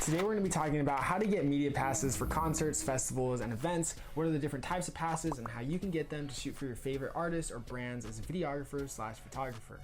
Today we're going to be talking about how to get media passes for concerts, festivals, and events, what are the different types of passes, and how you can get them to shoot for your favorite artists or brands as a videographer/photographer.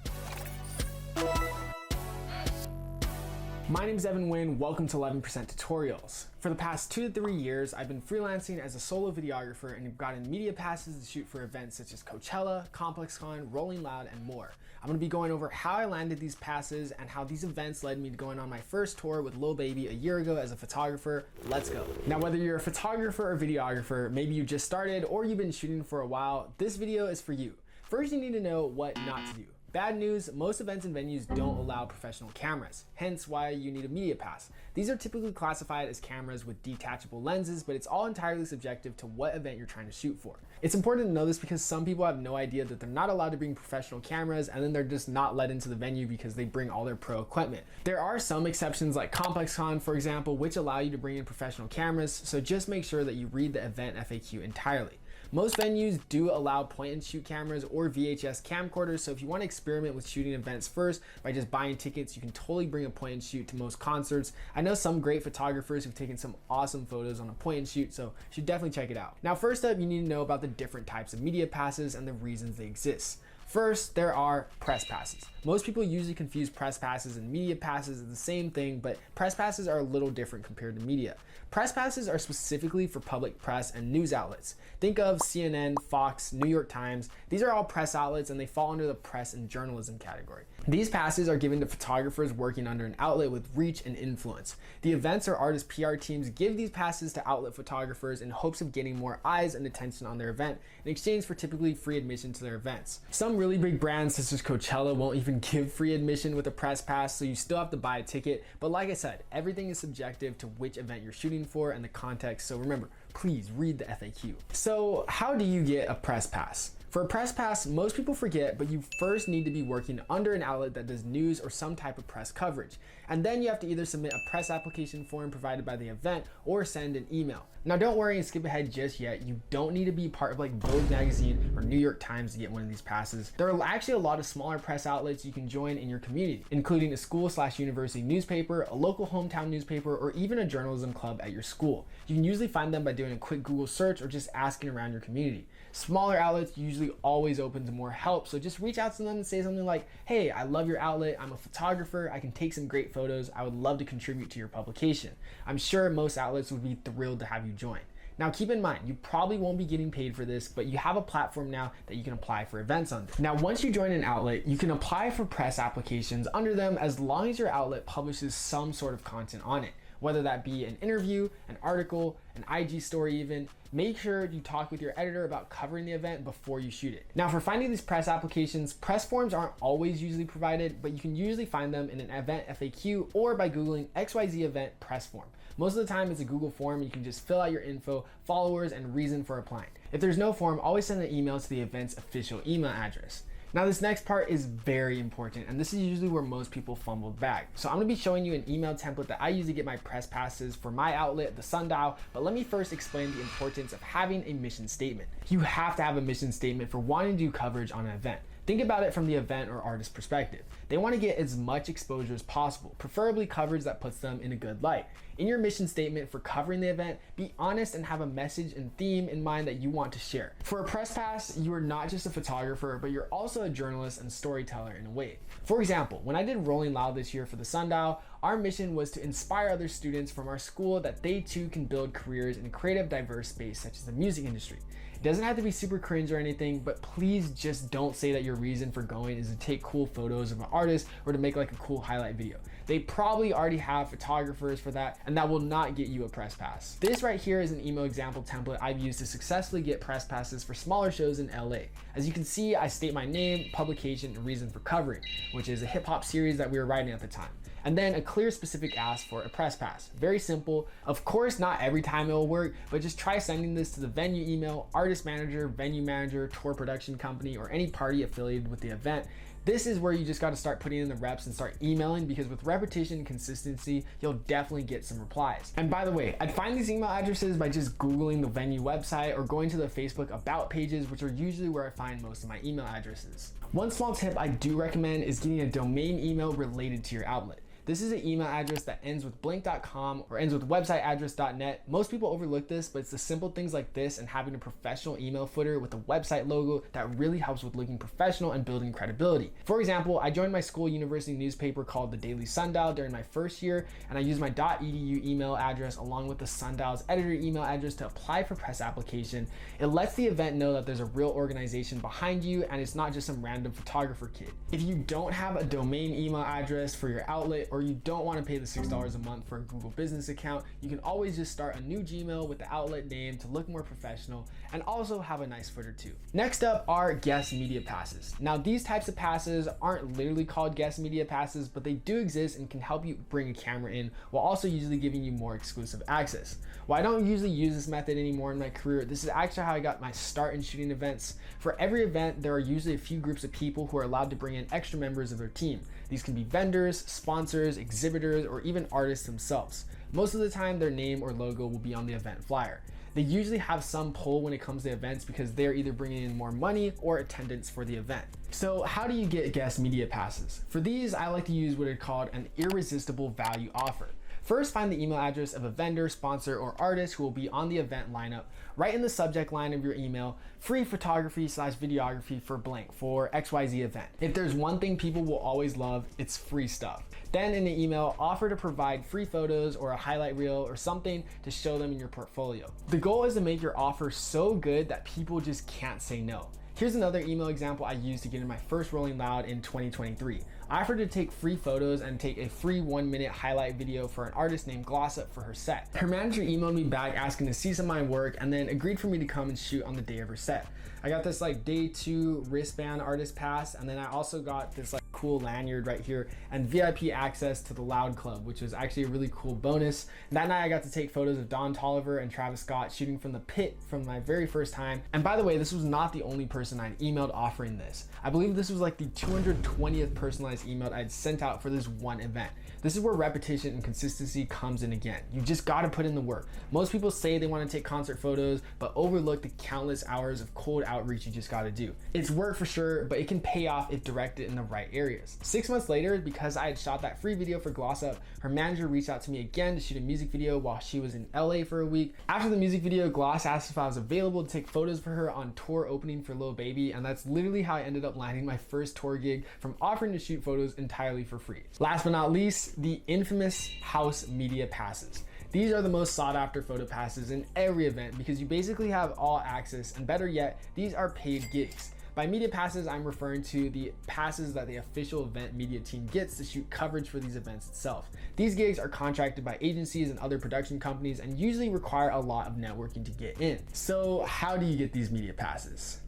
My name is Evan Huynh, welcome to 11% Tutorials. For the past 2 to 3 years, I've been freelancing as a solo videographer and have gotten media passes to shoot for events such as Coachella, ComplexCon, Rolling Loud, and more. I'm going to be going over how I landed these passes and how these events led me to going on my first tour with Lil Baby a year ago as a photographer. Let's go. Now, whether you're a photographer or videographer, maybe you just started or you've been shooting for a while, this video is for you. First, you need to know what not to do. Bad news, most events and venues don't allow professional cameras, hence why you need a media pass. These are typically classified as cameras with detachable lenses, but it's all entirely subjective to what event you're trying to shoot for. It's important to know this because some people have no idea that they're not allowed to bring professional cameras and then they're just not let into the venue because they bring all their pro equipment. There are some exceptions like ComplexCon, for example, which allow you to bring in professional cameras, so just make sure that you read the event FAQ entirely. Most venues do allow point and shoot cameras or VHS camcorders, so if you want to experiment with shooting events first by just buying tickets, you can totally bring a point and shoot to most concerts. I know some great photographers who've taken some awesome photos on a point and shoot, so you should definitely check it out. Now, first up, you need to know about the different types of media passes and the reasons they exist. First, there are press passes. Most people usually confuse press passes and media passes as the same thing, but press passes are a little different compared to media. Press passes are specifically for public press and news outlets. Think of CNN, Fox, New York Times. These are all press outlets and they fall under the press and journalism category. These passes are given to photographers working under an outlet with reach and influence. The events or artist PR teams give these passes to outlet photographers in hopes of getting more eyes and attention on their event in exchange for typically free admission to their events. Some really big brands such as Coachella won't even give free admission with a press pass, so you still have to buy a ticket. But like I said, everything is subjective to which event you're shooting for and the context, so remember, please read the FAQ. So how do you get a press pass? For a press pass, most people forget, but you first need to be working under an outlet that does news or some type of press coverage. And then you have to either submit a press application form provided by the event or send an email. Now don't worry and skip ahead just yet. You don't need to be part of like Vogue magazine or New York Times to get one of these passes. There are actually a lot of smaller press outlets you can join in your community, including a school/university newspaper, a local hometown newspaper, or even a journalism club at your school. You can usually find them by doing a quick Google search or just asking around your community. Smaller outlets usually always open to more help, so just reach out to them and say something like, hey, I love your outlet, I'm a photographer, I can take some great photos, I would love to contribute to your publication. I'm sure most outlets would be thrilled to have you join. Now keep in mind, you probably won't be getting paid for this, but you have a platform now that you can apply for events under. Now once you join an outlet, you can apply for press applications under them as long as your outlet publishes some sort of content on it. Whether that be an interview, an article, an IG story even, make sure you talk with your editor about covering the event before you shoot it. Now for finding these press applications, press forms aren't always usually provided, but you can usually find them in an event FAQ or by Googling XYZ event press form. Most of the time it's a Google form, you can just fill out your info, followers, and reason for applying. If there's no form, always send an email to the event's official email address. Now this next part is very important, and this is usually where most people fumble the bag. So I'm gonna be showing you an email template that I use to get my press passes for my outlet, the Sundial, but let me first explain the importance of having a mission statement. You have to have a mission statement for wanting to do coverage on an event. Think about it from the event or artist perspective. They want to get as much exposure as possible, preferably coverage that puts them in a good light. In your mission statement for covering the event, be honest and have a message and theme in mind that you want to share. For a press pass, you are not just a photographer, but you're also a journalist and storyteller in a way. For example, when I did Rolling Loud this year for the Sundial, our mission was to inspire other students from our school that they too can build careers in a creative, diverse space such as the music industry. It doesn't have to be super cringe or anything, but please just don't say that your reason for going is to take cool photos of an artist or to make like a cool highlight video. They probably already have photographers for that, and that will not get you a press pass. This right here is an email example template I've used to successfully get press passes for smaller shows in LA. As you can see, I state my name, publication, and reason for covering, which is a hip hop series that we were writing at the time. And then a clear specific ask for a press pass. Very simple. Of course, not every time it will work, but just try sending this to the venue email, artist manager, venue manager, tour production company, or any party affiliated with the event. This is where you just got to start putting in the reps and start emailing, because with repetition and consistency, you'll definitely get some replies. And by the way, I'd find these email addresses by just Googling the venue website or going to the Facebook about pages, which are usually where I find most of my email addresses. One small tip I do recommend is getting a domain email related to your outlet. This is an email address that ends with blank.com or ends with websiteaddress.net. Most people overlook this, but it's the simple things like this and having a professional email footer with a website logo that really helps with looking professional and building credibility. For example, I joined my school university newspaper called the Daily Sundial during my first year, and I used my .edu email address along with the Sundial's editor email address to apply for press application. It lets the event know that there's a real organization behind you and it's not just some random photographer kid. If you don't have a domain email address for your outlet, or you don't want to pay the $6 a month for a Google business account, you can always just start a new Gmail with the outlet name to look more professional and also have a nice footer too. Next up are guest media passes. Now these types of passes aren't literally called guest media passes, but they do exist and can help you bring a camera in while also usually giving you more exclusive access. While I don't usually use this method anymore in my career, this is actually how I got my start in shooting events. For every event, there are usually a few groups of people who are allowed to bring in extra members of their team. These can be vendors, sponsors, exhibitors, or even artists themselves. Most of the time, their name or logo will be on the event flyer. They usually have some pull when it comes to events because they're either bringing in more money or attendance for the event. So how do you get guest media passes? For these, I like to use what are called an irresistible value offer. First, find the email address of a vendor, sponsor, or artist who will be on the event lineup. Write in the subject line of your email, free photography/videography for blank for XYZ event. If there's one thing people will always love, it's free stuff. Then in the email, offer to provide free photos or a highlight reel or something to show them in your portfolio. The goal is to make your offer so good that people just can't say no. Here's another email example I used to get in my first Rolling Loud in 2023. I offered to take free photos and take a free 1-minute highlight video for an artist named Gloss Up for her set. Her manager emailed me back asking to see some of my work and then agreed for me to come and shoot on the day of her set. I got this like day 2 wristband artist pass, and then I also got this like cool lanyard right here and VIP access to the Loud Club, which was actually a really cool bonus. That night I got to take photos of Don Toliver and Travis Scott shooting from the pit from my very first time. And by the way, this was not the only person I'd emailed offering this. I believe this was like the 220th personalized email I'd sent out for this one event. This is where repetition and consistency comes in again. You just gotta put in the work. Most people say they wanna take concert photos, but overlook the countless hours of cold outreach you just gotta do. It's work for sure, but it can pay off if directed in the right areas. 6 months later, because I had shot that free video for Gloss Up, her manager reached out to me again to shoot a music video while she was in LA for a week. After the music video, Gloss asked if I was available to take photos for her on tour opening for Lil Baby, and that's literally how I ended up landing my first tour gig, from offering to shoot photos entirely for free. Last but not least, the infamous house media passes. These are the most sought after photo passes in every event because you basically have all access, and better yet, these are paid gigs. By media passes, I'm referring to the passes that the official event media team gets to shoot coverage for these events itself. These gigs are contracted by agencies and other production companies and usually require a lot of networking to get in. So how do you get these media passes?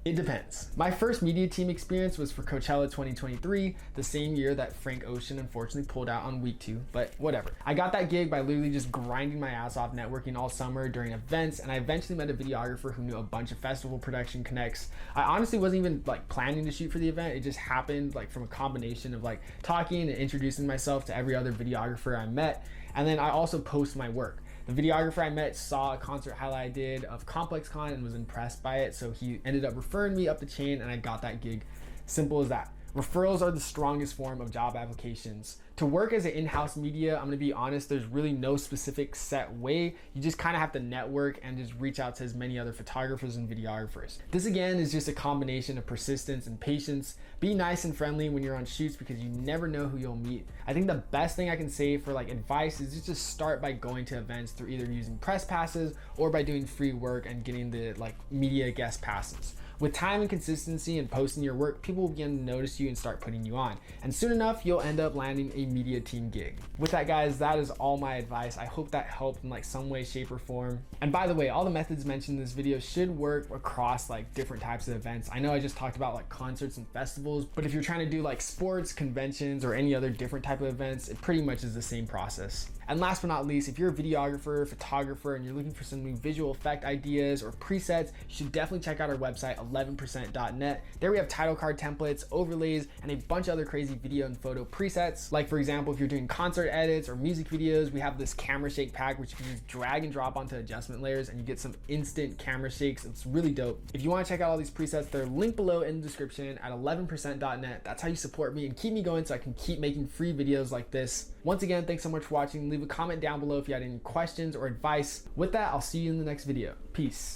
It depends. My first media team experience was for Coachella 2023, the same year that Frank Ocean unfortunately pulled out on week 2, but whatever. I got that gig by literally just grinding my ass off networking all summer during events, and I eventually met a videographer who knew a bunch of festival production connects. I honestly wasn't even like planning to shoot for the event. It just happened like from a combination of like talking and introducing myself to every other videographer I met, and then I also post my work. The videographer I met saw a concert highlight I did of Complex Con and was impressed by it, so he ended up referring me up the chain and I got that gig. Simple as that. Referrals are the strongest form of job applications. To work as an in-house media, I'm gonna be honest, there's really no specific set way. You just kind of have to network and just reach out to as many other photographers and videographers. This again is just a combination of persistence and patience. Be nice and friendly when you're on shoots because you never know who you'll meet. I think the best thing I can say for like advice is just to start by going to events through either using press passes or by doing free work and getting the like media guest passes. With time and consistency and posting your work, people will begin to notice you and start putting you on. And soon enough, you'll end up landing a media team gig. With that, guys, that is all my advice. I hope that helped in like some way, shape, or form. And by the way, all the methods mentioned in this video should work across like different types of events. I know I just talked about like concerts and festivals, but if you're trying to do like sports, conventions, or any other different type of events, it pretty much is the same process. And last but not least, if you're a videographer, photographer, and you're looking for some new visual effect ideas or presets, you should definitely check out our website, 11%.net. There we have title card templates, overlays, and a bunch of other crazy video and photo presets. Like for example, if you're doing concert edits or music videos, we have this camera shake pack, which you can just drag and drop onto adjustment layers and you get some instant camera shakes. It's really dope. If you want to check out all these presets, they're linked below in the description at 11%.net. That's how you support me and keep me going so I can keep making free videos like this. Once again, thanks so much for watching. Leave a comment down below if you had any questions or advice. With that, I'll see you in the next video. Peace.